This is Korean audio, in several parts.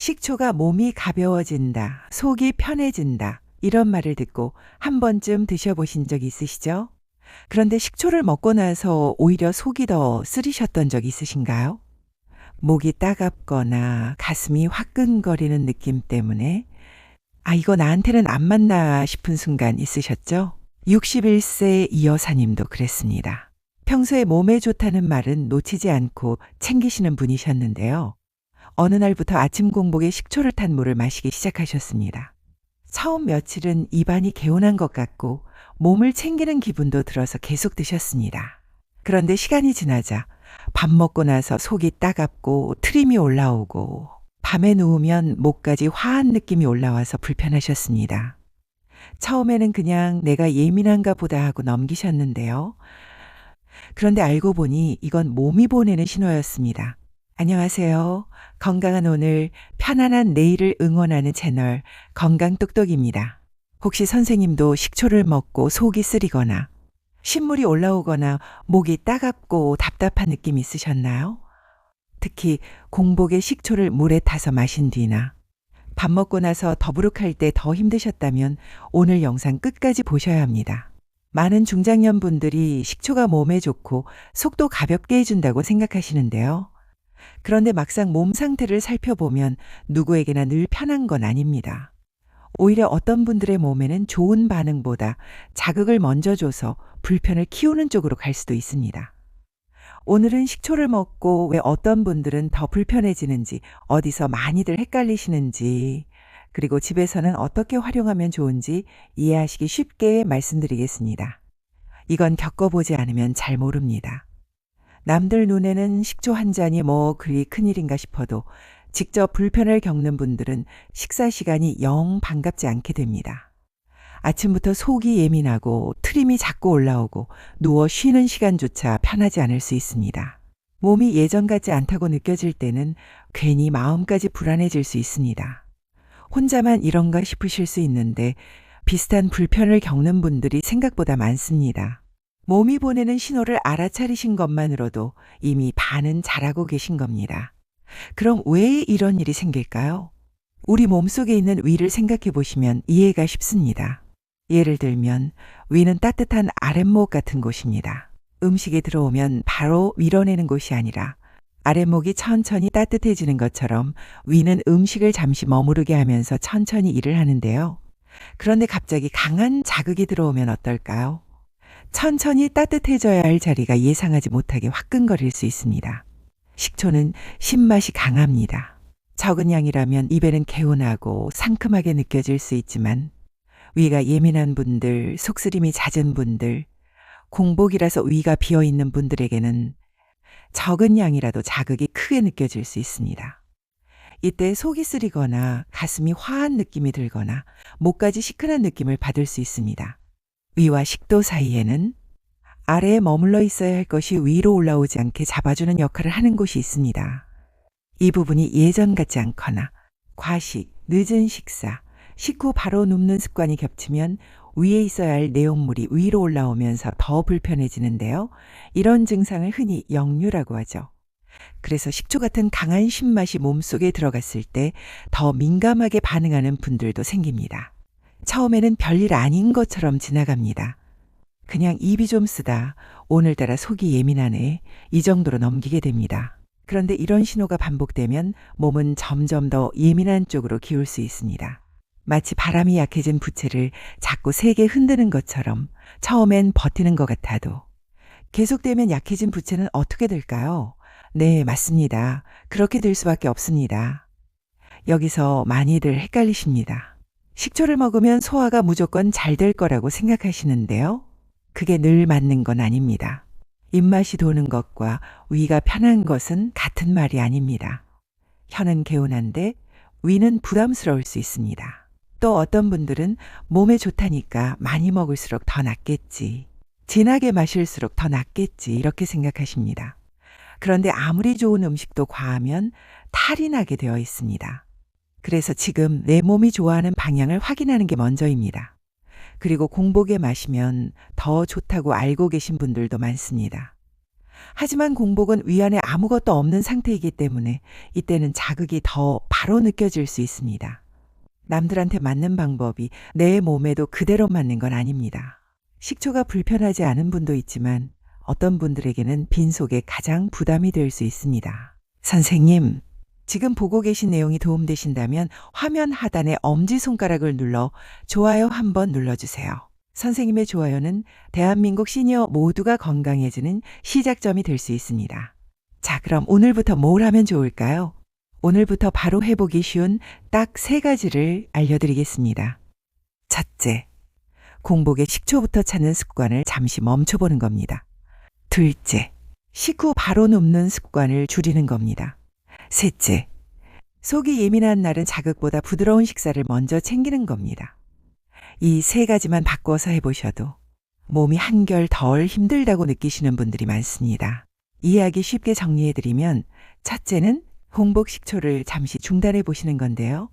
식초가 몸이 가벼워진다, 속이 편해진다, 이런 말을 듣고 한 번쯤 드셔보신 적 있으시죠? 그런데 식초를 먹고 나서 오히려 속이 더 쓰리셨던 적 있으신가요? 목이 따갑거나 가슴이 화끈거리는 느낌 때문에 이거 나한테는 안 맞나 싶은 순간 있으셨죠? 61세 이 여사님도 그랬습니다. 평소에 몸에 좋다는 말은 놓치지 않고 챙기시는 분이셨는데요. 어느 날부터 아침 공복에 식초를 탄 물을 마시기 시작하셨습니다. 처음 며칠은 입안이 개운한 것 같고 몸을 챙기는 기분도 들어서 계속 드셨습니다. 그런데 시간이 지나자 밥 먹고 나서 속이 따갑고 트림이 올라오고 밤에 누우면 목까지 화한 느낌이 올라와서 불편하셨습니다. 처음에는 그냥 내가 예민한가 보다 하고 넘기셨는데요. 그런데 알고 보니 이건 몸이 보내는 신호였습니다. 안녕하세요. 건강한 오늘, 편안한 내일을 응원하는 채널 건강똑똑입니다. 혹시 선생님도 식초를 먹고 속이 쓰리거나 신물이 올라오거나 목이 따갑고 답답한 느낌 있으셨나요? 특히 공복에 식초를 물에 타서 마신 뒤나 밥 먹고 나서 더부룩할 때 더 힘드셨다면 오늘 영상 끝까지 보셔야 합니다. 많은 중장년 분들이 식초가 몸에 좋고 속도 가볍게 해준다고 생각하시는데요. 그런데 막상 몸 상태를 살펴보면 누구에게나 늘 편한 건 아닙니다. 오히려 어떤 분들의 몸에는 좋은 반응보다 자극을 먼저 줘서 불편을 키우는 쪽으로 갈 수도 있습니다. 오늘은 식초를 먹고 왜 어떤 분들은 더 불편해지는지, 어디서 많이들 헷갈리시는지, 그리고 집에서는 어떻게 활용하면 좋은지 이해하시기 쉽게 말씀드리겠습니다. 이건 겪어보지 않으면 잘 모릅니다. 남들 눈에는 식초 한 잔이 뭐 그리 큰일인가 싶어도 직접 불편을 겪는 분들은 식사 시간이 영 반갑지 않게 됩니다. 아침부터 속이 예민하고 트림이 자꾸 올라오고 누워 쉬는 시간조차 편하지 않을 수 있습니다. 몸이 예전 같지 않다고 느껴질 때는 괜히 마음까지 불안해질 수 있습니다. 혼자만 이런가 싶으실 수 있는데 비슷한 불편을 겪는 분들이 생각보다 많습니다. 몸이 보내는 신호를 알아차리신 것만으로도 이미 반은 잘하고 계신 겁니다. 그럼 왜 이런 일이 생길까요? 우리 몸속에 있는 위를 생각해 보시면 이해가 쉽습니다. 예를 들면 위는 따뜻한 아랫목 같은 곳입니다. 음식이 들어오면 바로 밀어내는 곳이 아니라 아랫목이 천천히 따뜻해지는 것처럼 위는 음식을 잠시 머무르게 하면서 천천히 일을 하는데요. 그런데 갑자기 강한 자극이 들어오면 어떨까요? 천천히 따뜻해져야 할 자리가 예상하지 못하게 화끈거릴 수 있습니다. 식초는 신맛이 강합니다. 적은 양이라면 입에는 개운하고 상큼하게 느껴질 수 있지만 위가 예민한 분들, 속쓰림이 잦은 분들, 공복이라서 위가 비어있는 분들에게는 적은 양이라도 자극이 크게 느껴질 수 있습니다. 이때 속이 쓰리거나 가슴이 화한 느낌이 들거나 목까지 시큰한 느낌을 받을 수 있습니다. 위와 식도 사이에는 아래에 머물러 있어야 할 것이 위로 올라오지 않게 잡아주는 역할을 하는 곳이 있습니다. 이 부분이 예전 같지 않거나 과식, 늦은 식사, 식후 바로 눕는 습관이 겹치면 위에 있어야 할 내용물이 위로 올라오면서 더 불편해지는데요. 이런 증상을 흔히 역류라고 하죠. 그래서 식초 같은 강한 신맛이 몸속에 들어갔을 때 더 민감하게 반응하는 분들도 생깁니다. 처음에는 별일 아닌 것처럼 지나갑니다. 그냥 입이 좀 쓰다, 오늘따라 속이 예민하네, 이 정도로 넘기게 됩니다. 그런데 이런 신호가 반복되면 몸은 점점 더 예민한 쪽으로 기울 수 있습니다. 마치 바람이 약해진 부채를 자꾸 세게 흔드는 것처럼 처음엔 버티는 것 같아도 계속되면 약해진 부채는 어떻게 될까요? 네, 맞습니다. 그렇게 될 수밖에 없습니다. 여기서 많이들 헷갈리십니다. 식초를 먹으면 소화가 무조건 잘 될 거라고 생각하시는데요. 그게 늘 맞는 건 아닙니다. 입맛이 도는 것과 위가 편한 것은 같은 말이 아닙니다. 혀는 개운한데 위는 부담스러울 수 있습니다. 또 어떤 분들은 몸에 좋다니까 많이 먹을수록 더 낫겠지, 진하게 마실수록 더 낫겠지 이렇게 생각하십니다. 그런데 아무리 좋은 음식도 과하면 탈이 나게 되어 있습니다. 그래서 지금 내 몸이 좋아하는 방향을 확인하는 게 먼저입니다. 그리고 공복에 마시면 더 좋다고 알고 계신 분들도 많습니다. 하지만 공복은 위 안에 아무것도 없는 상태이기 때문에 이때는 자극이 더 바로 느껴질 수 있습니다. 남들한테 맞는 방법이 내 몸에도 그대로 맞는 건 아닙니다. 식초가 불편하지 않은 분도 있지만 어떤 분들에게는 빈속에 가장 부담이 될 수 있습니다. 선생님, 지금 보고 계신 내용이 도움되신다면 화면 하단에 엄지손가락을 눌러 좋아요 한번 눌러주세요. 선생님의 좋아요는 대한민국 시니어 모두가 건강해지는 시작점이 될 수 있습니다. 자, 그럼 오늘부터 뭘 하면 좋을까요? 오늘부터 바로 해보기 쉬운 딱 3가지를 알려드리겠습니다. 첫째, 공복에 식초부터 찾는 습관을 잠시 멈춰보는 겁니다. 둘째, 식후 바로 눕는 습관을 줄이는 겁니다. 셋째, 속이 예민한 날은 자극보다 부드러운 식사를 먼저 챙기는 겁니다. 이 3가지만 바꿔서 해보셔도 몸이 한결 덜 힘들다고 느끼시는 분들이 많습니다. 이해하기 쉽게 정리해드리면 첫째는 공복 식초를 잠시 중단해 보시는 건데요.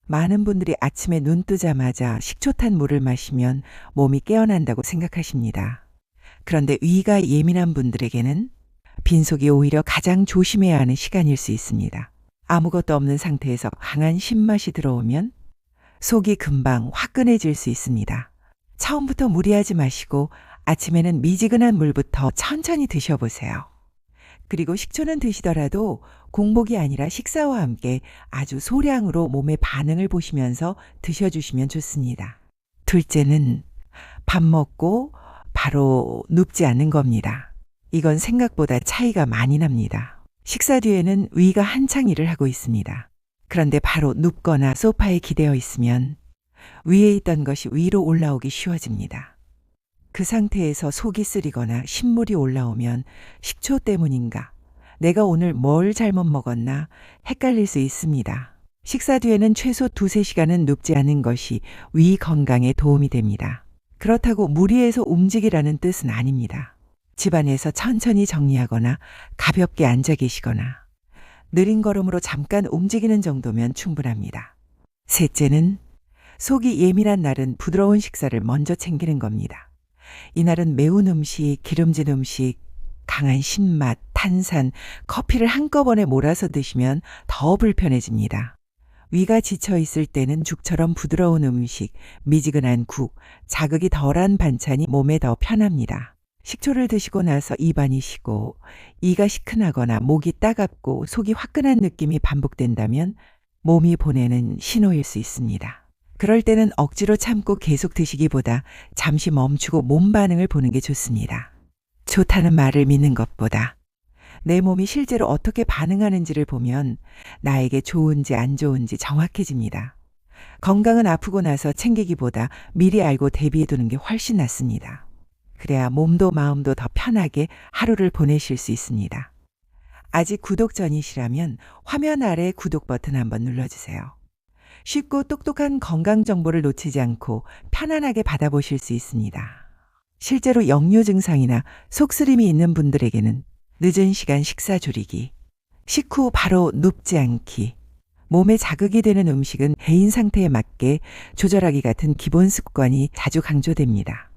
많은 분들이 아침에 눈 뜨자마자 식초 탄 물을 마시면 몸이 깨어난다고 생각하십니다. 그런데 위가 예민한 분들에게는 빈속이 오히려 가장 조심해야 하는 시간일 수 있습니다. 아무것도 없는 상태에서 강한 신맛이 들어오면 속이 금방 화끈해질 수 있습니다. 처음부터 무리하지 마시고 아침에는 미지근한 물부터 천천히 드셔보세요. 그리고 식초는 드시더라도 공복이 아니라 식사와 함께 아주 소량으로 몸의 반응을 보시면서 드셔주시면 좋습니다. 둘째는 밥 먹고 바로 눕지 않는 겁니다. 이건 생각보다 차이가 많이 납니다. 식사 뒤에는 위가 한창 일을 하고 있습니다. 그런데 바로 눕거나 소파에 기대어 있으면 위에 있던 것이 위로 올라오기 쉬워집니다. 그 상태에서 속이 쓰리거나 신물이 올라오면 식초 때문인가, 내가 오늘 뭘 잘못 먹었나 헷갈릴 수 있습니다. 식사 뒤에는 최소 2-3시간은 눕지 않는 것이 위 건강에 도움이 됩니다. 그렇다고 무리해서 움직이라는 뜻은 아닙니다. 집안에서 천천히 정리하거나 가볍게 앉아 계시거나 느린 걸음으로 잠깐 움직이는 정도면 충분합니다. 셋째는 속이 예민한 날은 부드러운 식사를 먼저 챙기는 겁니다. 이날은 매운 음식, 기름진 음식, 강한 신맛, 탄산, 커피를 한꺼번에 몰아서 드시면 더 불편해집니다. 위가 지쳐 있을 때는 죽처럼 부드러운 음식, 미지근한 국, 자극이 덜한 반찬이 몸에 더 편합니다. 식초를 드시고 나서 입안이 쉬고 이가 시큰하거나 목이 따갑고 속이 화끈한 느낌이 반복된다면 몸이 보내는 신호일 수 있습니다. 그럴 때는 억지로 참고 계속 드시기보다 잠시 멈추고 몸 반응을 보는 게 좋습니다. 좋다는 말을 믿는 것보다 내 몸이 실제로 어떻게 반응하는지를 보면 나에게 좋은지 안 좋은지 정확해집니다. 건강은 아프고 나서 챙기기보다 미리 알고 대비해두는 게 훨씬 낫습니다. 그래야 몸도 마음도 더 편하게 하루를 보내실 수 있습니다. 아직 구독 전이시라면 화면 아래 구독 버튼 한번 눌러주세요. 쉽고 똑똑한 건강 정보를 놓치지 않고 편안하게 받아보실 수 있습니다. 실제로 역류 증상이나 속쓰림이 있는 분들에게는 늦은 시간 식사 줄이기, 식후 바로 눕지 않기, 몸에 자극이 되는 음식은 개인 상태에 맞게 조절하기 같은 기본 습관이 자주 강조됩니다.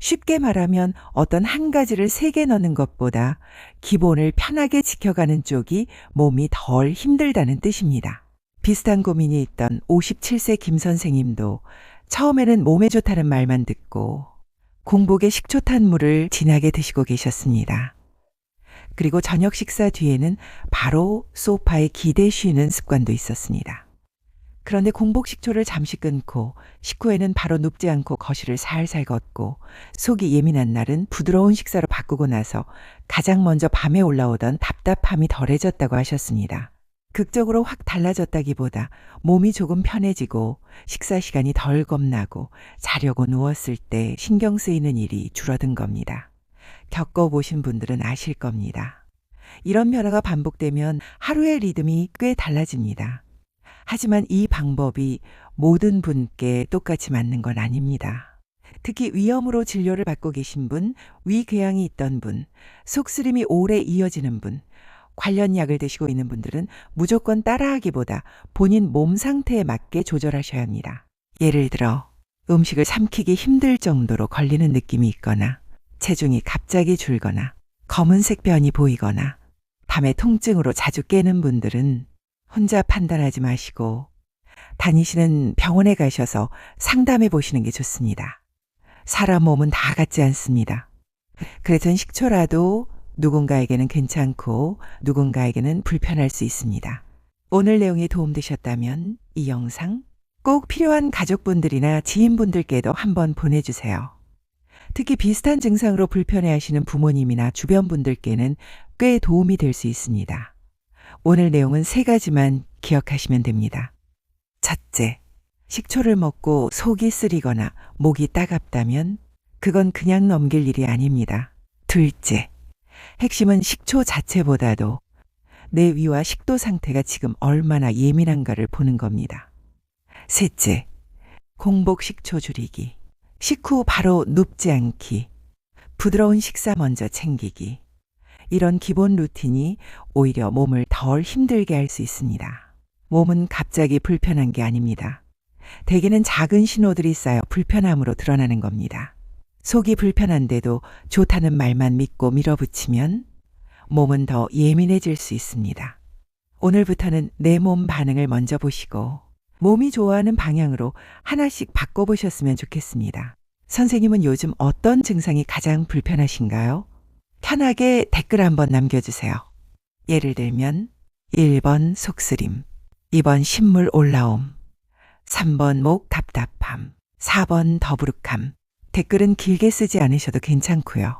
쉽게 말하면 어떤 한 가지를 3개 넣는 것보다 기본을 편하게 지켜가는 쪽이 몸이 덜 힘들다는 뜻입니다. 비슷한 고민이 있던 57세 김 선생님도 처음에는 몸에 좋다는 말만 듣고 공복에 식초 탄 물을 진하게 드시고 계셨습니다. 그리고 저녁 식사 뒤에는 바로 소파에 기대 쉬는 습관도 있었습니다. 그런데 공복 식초를 잠시 끊고 식후에는 바로 눕지 않고 거실을 살살 걷고 속이 예민한 날은 부드러운 식사로 바꾸고 나서 가장 먼저 밤에 올라오던 답답함이 덜해졌다고 하셨습니다. 극적으로 확 달라졌다기보다 몸이 조금 편해지고 식사 시간이 덜 겁나고 자려고 누웠을 때 신경 쓰이는 일이 줄어든 겁니다. 겪어보신 분들은 아실 겁니다. 이런 변화가 반복되면 하루의 리듬이 꽤 달라집니다. 하지만 이 방법이 모든 분께 똑같이 맞는 건 아닙니다. 특히 위염으로 진료를 받고 계신 분, 위궤양이 있던 분, 속쓰림이 오래 이어지는 분, 관련 약을 드시고 있는 분들은 무조건 따라하기보다 본인 몸 상태에 맞게 조절하셔야 합니다. 예를 들어 음식을 삼키기 힘들 정도로 걸리는 느낌이 있거나 체중이 갑자기 줄거나 검은색 변이 보이거나 밤에 통증으로 자주 깨는 분들은 혼자 판단하지 마시고 다니시는 병원에 가셔서 상담해 보시는 게 좋습니다. 사람 몸은 다 같지 않습니다. 그래서 식초라도 누군가에게는 괜찮고 누군가에게는 불편할 수 있습니다. 오늘 내용이 도움되셨다면 이 영상 꼭 필요한 가족분들이나 지인분들께도 한번 보내주세요. 특히 비슷한 증상으로 불편해하시는 부모님이나 주변 분들께는 꽤 도움이 될 수 있습니다. 오늘 내용은 3가지만 기억하시면 됩니다. 첫째, 식초를 먹고 속이 쓰리거나 목이 따갑다면 그건 그냥 넘길 일이 아닙니다. 둘째, 핵심은 식초 자체보다도 내 위와 식도 상태가 지금 얼마나 예민한가를 보는 겁니다. 셋째, 공복 식초 줄이기. 식후 바로 눕지 않기. 부드러운 식사 먼저 챙기기. 이런 기본 루틴이 오히려 몸을 덜 힘들게 할 수 있습니다. 몸은 갑자기 불편한 게 아닙니다. 대개는 작은 신호들이 쌓여 불편함으로 드러나는 겁니다. 속이 불편한데도 좋다는 말만 믿고 밀어붙이면 몸은 더 예민해질 수 있습니다. 오늘부터는 내 몸 반응을 먼저 보시고 몸이 좋아하는 방향으로 하나씩 바꿔보셨으면 좋겠습니다. 선생님은 요즘 어떤 증상이 가장 불편하신가요? 편하게 댓글 한번 남겨주세요. 예를 들면 1번 속쓰림, 2번 신물 올라옴, 3번 목 답답함, 4번 더부룩함. 댓글은 길게 쓰지 않으셔도 괜찮고요.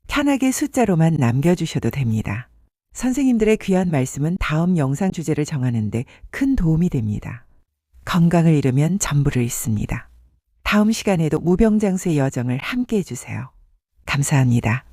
편하게 숫자로만 남겨주셔도 됩니다. 선생님들의 귀한 말씀은 다음 영상 주제를 정하는데 큰 도움이 됩니다. 건강을 잃으면 전부를 잃습니다. 다음 시간에도 무병장수의 여정을 함께 해주세요. 감사합니다.